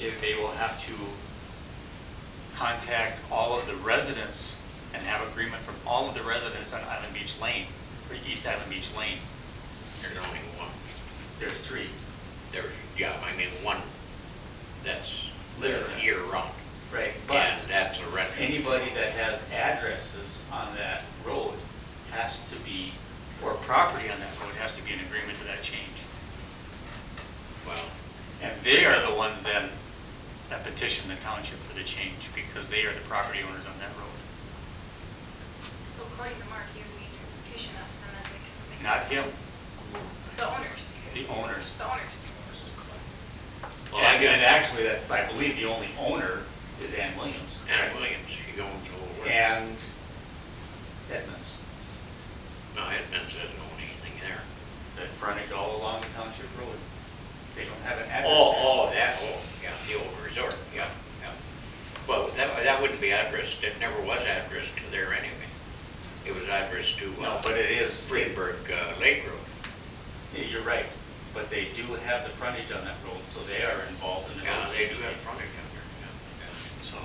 they will have to contact all of the residents and have agreement from all of the residents on Island Beach Lane, or East Island Beach Lane. There's only one. There's 3. Yeah, I mean one that's Live there year round. Right, but And that's a rental. anybody that has addresses on that road has to be, or property on that road has to be in agreement to that change. Well, And they are the ones then that petition the township for the change, because they are the property owners on that road. So according to Mark, you need to petition us and then we can. Not him, The owners. the owners. The owners. well, I guess. And actually, that, I believe the only owner is Ann Williams. Ann Williams, she owns the whole world. And Edmonds. No, Edmonds doesn't own anything there. The frontage all along the township road. They don't have an address. Yeah, the old resort, yeah. Well, that wouldn't be addressed, it never was addressed to there anyway. It was addressed to No, but it is. Fredenberg Lake Road. Yeah, you're right, but they do have the frontage on that road, so they are involved in the. Yeah, they do have frontage on there, yeah. So,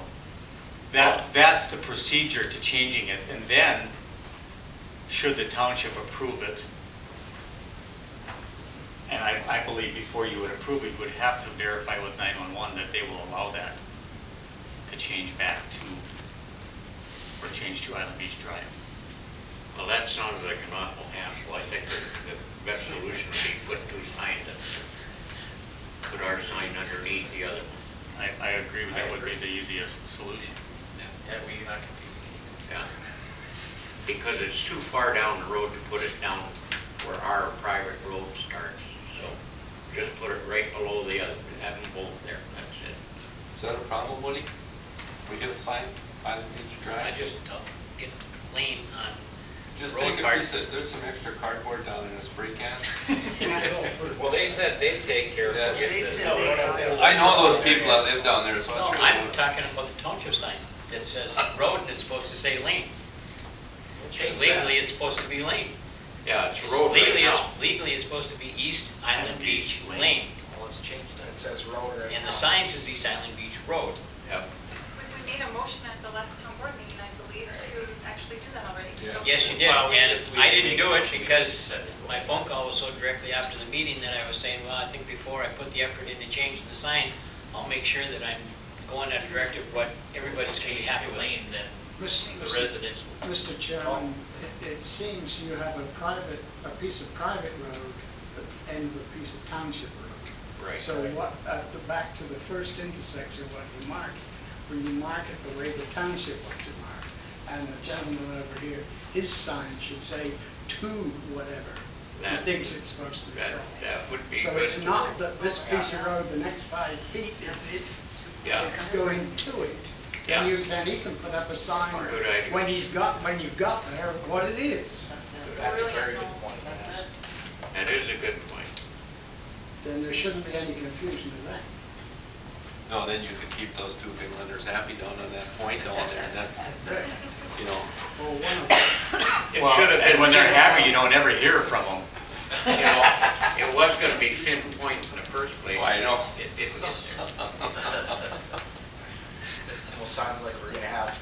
that's the procedure to changing it, and then, should the township approve it, and I believe before you would approve it, you would have to verify with 911 that they will allow that to change back to, or change to Island Beach Drive. Well, that sounds like an awful hassle. I think the best solution would be put 2 signs up. Put our sign underneath the other one. I agree with that would be the easiest solution. Yeah, we're not confusing anything. Yeah. Because it's too far down the road to put it down where our private road starts. So just put it right below the other, have them both there, that's it. Is that a problem, Woody? We get a sign, Island Beach I Drive? just get lane on Just road take a card. piece of, there's some extra cardboard down in a spray can. Well, they said they'd take care of Yeah. getting this. I know those people that live down there, so I was No, really. I'm talking about the township sign that says road and it's supposed to say lane. Because legally, it's supposed to be lane. Yeah, it's a road right now. Legally, it's supposed to be East Island Beach Lane. Well, let's change that. It says road right now. And the sign says East Island Beach Road. Yep. We made a motion at the last town board meeting, I believe, to actually do that already. So- Yes, you did, Well, we and just- I we didn't make a do it motion, we because just said it. my phone call was so directly after the meeting that I was saying, well, I think before I put the effort into changing the sign, I'll make sure that I'm going at a directive what everybody's going to be happy with. Lane, then the Mr. residents. Mr. Chairman, it seems you have a piece of private road at the end of a piece of township road. Right. So what, back to the first intersection, what you mark, when you mark it the way the township wants it marked, and the gentleman over here, his sign should say to whatever he That- thinks it's supposed to be. That would be So good. it's not that this piece of road, the next 5 feet is it, Yeah. it's going to it. Yeah. And he can put up a sign Good idea. when you've got there what it is. That's a Brilliant, very no, good point. that's it. That is a good point. Then there shouldn't be any confusion of that. No, then you could keep those 2 big lenders happy down on that point down there, and that, you know. Well, one of them. It Well, should have and been. when they're happy, you don't ever hear from them. You know, it was gonna be Finn Point in the first place. Oh, I know. It didn't get there. Well, sounds like we're gonna have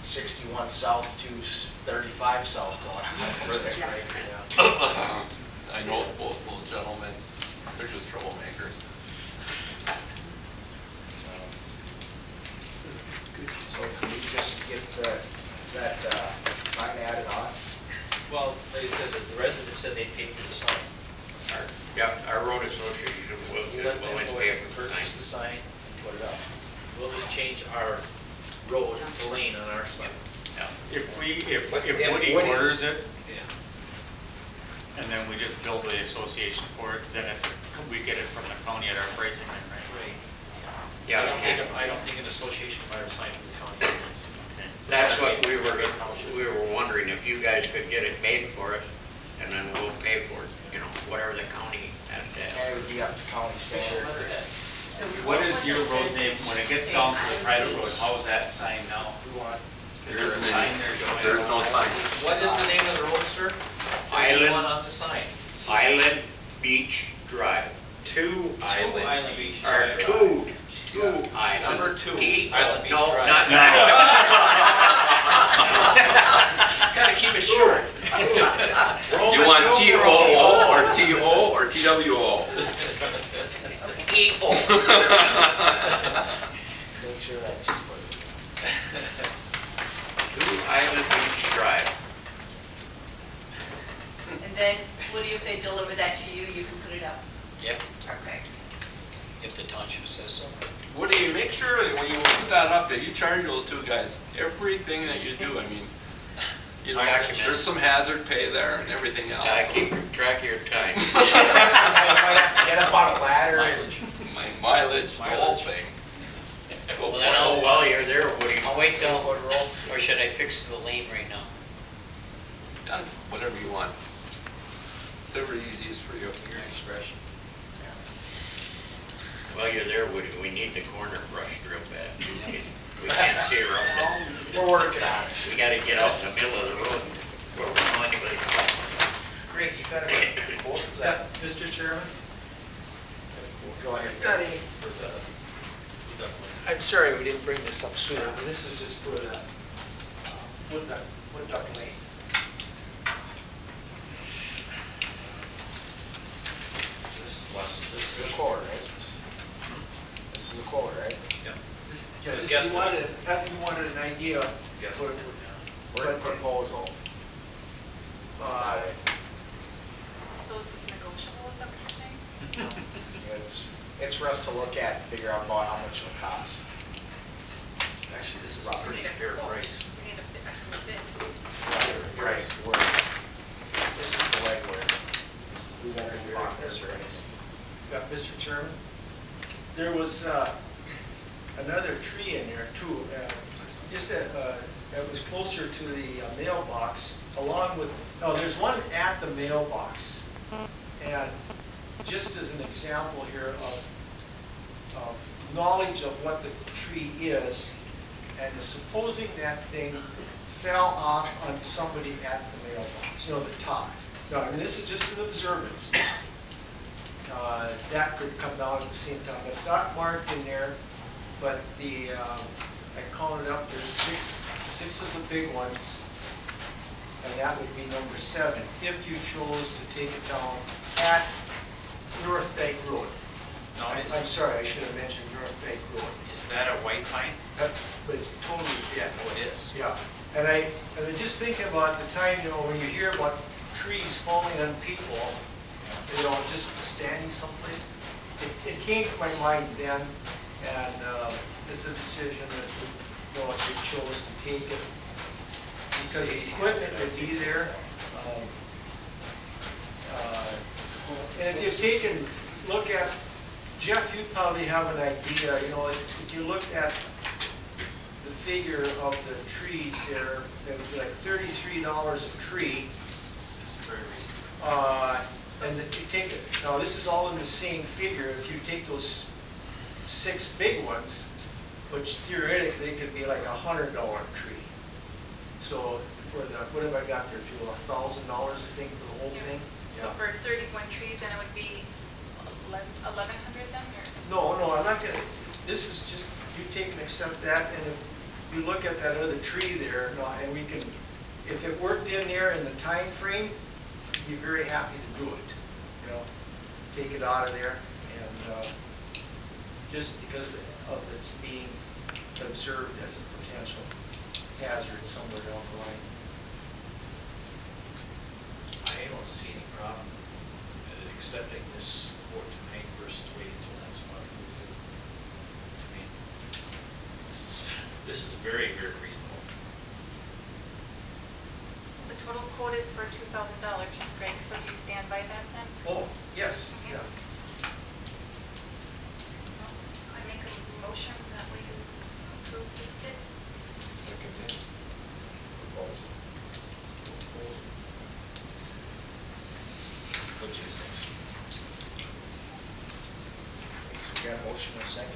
61 south to 35 south going on over there, right? Yeah. I know both those gentlemen, they're just troublemakers. So can we just get that sign added on? Well, they said that the residents said they paid for the sign. Our road association will We'll let them willing to go pay ahead and for the purchase the sign. sign and put it up. We'll just change our road to lane on our sign. Yeah. If If Woody Woody- orders it, Yeah. and then we just build the association for it, then we get it from the county at our pricing, then, right? Right. Yeah, I don't think an association buy a sign from the county. Okay. that's what we were wondering, if you guys could get it made for us, and then we'll pay for it, you know, whatever the county has to have. And it would be up to county standard. What is your road name, when it gets down to the private road, how is that sign now? Is there a sign there, Joanne? There's no sign. What is the name of the road, sir? Island. One on the sign. Island Beach Drive. Two Island Beach Or Drive. two Number 2, T, Island Beach no, Drive. not. Gotta keep it short. You want T-O-O or T-O or T-W-O? E-O. Make sure that's just what Two Island Beach Drive. And then, Woody, if they deliver that to you, you can put it up. Yep, Okay. if the township says so. Woody, make sure that when you put that up, that you charge those two guys everything that you do. I mean, you know, Document. there's some hazard pay there and everything else. Keep track of your time. you might have to get up on a ladder. My mileage, the whole thing. Go Well, for then it. Oh, while you're there, Woody. I'll wait till, or should I fix the lane right now? Done. Whatever you want. Whatever easiest for you. Your expression. While you're there, Woody, we need the corner brushed real bad. We can't see around it. We're working on it. We gotta get out in the middle of the road where we don't want anybody. Greg, you got a quote for that, Mr. Chairman? Go ahead. For the, I'm sorry we didn't bring this up sooner, but this is just for the wood duck lane. This is a quote, right? This is a quote, right? Yes. You wanted an idea. Yes. for- We're in proposal. Uh, So is this negotiable, is that what you're saying? It's for us to look at and figure out about how much it'll cost. Actually, this is a We pretty need a fair quote. price. We need a bid, actually a bid. Right, this is the legwork. We won't move on this or anything. Mr. Chairman, there was another tree in there too, just that was closer to the mailbox, along with, no, there's one at the mailbox. And just as an example here of knowledge of what the tree is, and supposing that thing fell off on somebody at the mailbox, you know, the top. No, I mean, this is just an observance. That could come down at the same time. It's not marked in there, but I counted up, there's six of the big ones, and that would be number 7, if you chose to take it down at North Bank Road. No, I'm sorry, I should have mentioned North Bank Road. is that a white pine? But it's totally dead. Oh, it is. Yeah, and I just thinking about the time, you know, when you hear about trees falling on people, you know, just standing someplace, it came to my mind then, and it's a decision that, you know, if you chose to take it, because the equipment would be there. And if you take and look at, Jeff, you probably have an idea, you know, if you look at the figure of the trees there, it would be like $33 a tree. That's very reasonable. And if you take it, now this is all in the same figure, if you take those 6 big ones, which theoretically could be like $100 tree. So for the, what have I got there, Jewel, $1,000 I think for the whole thing? So Yeah. for 31 trees, then it would be 1,100 then, or? No, I'm not gonna, this is just, you take and accept that, and if you look at that other tree there, no, and we can, if it worked in there in the time frame, be very happy to do it, you know, take it out of there, and just because of its being observed as a potential hazard somewhere down the line. I don't see any problem in accepting this quote tonight versus waiting until next month. I mean, this is very, very reasonable. The total quote is for $2,000, Greg, so do you stand by that then? Oh, yes, yeah. I make a motion that we approve this bid. Logistics. Okay, so we got a motion and a second.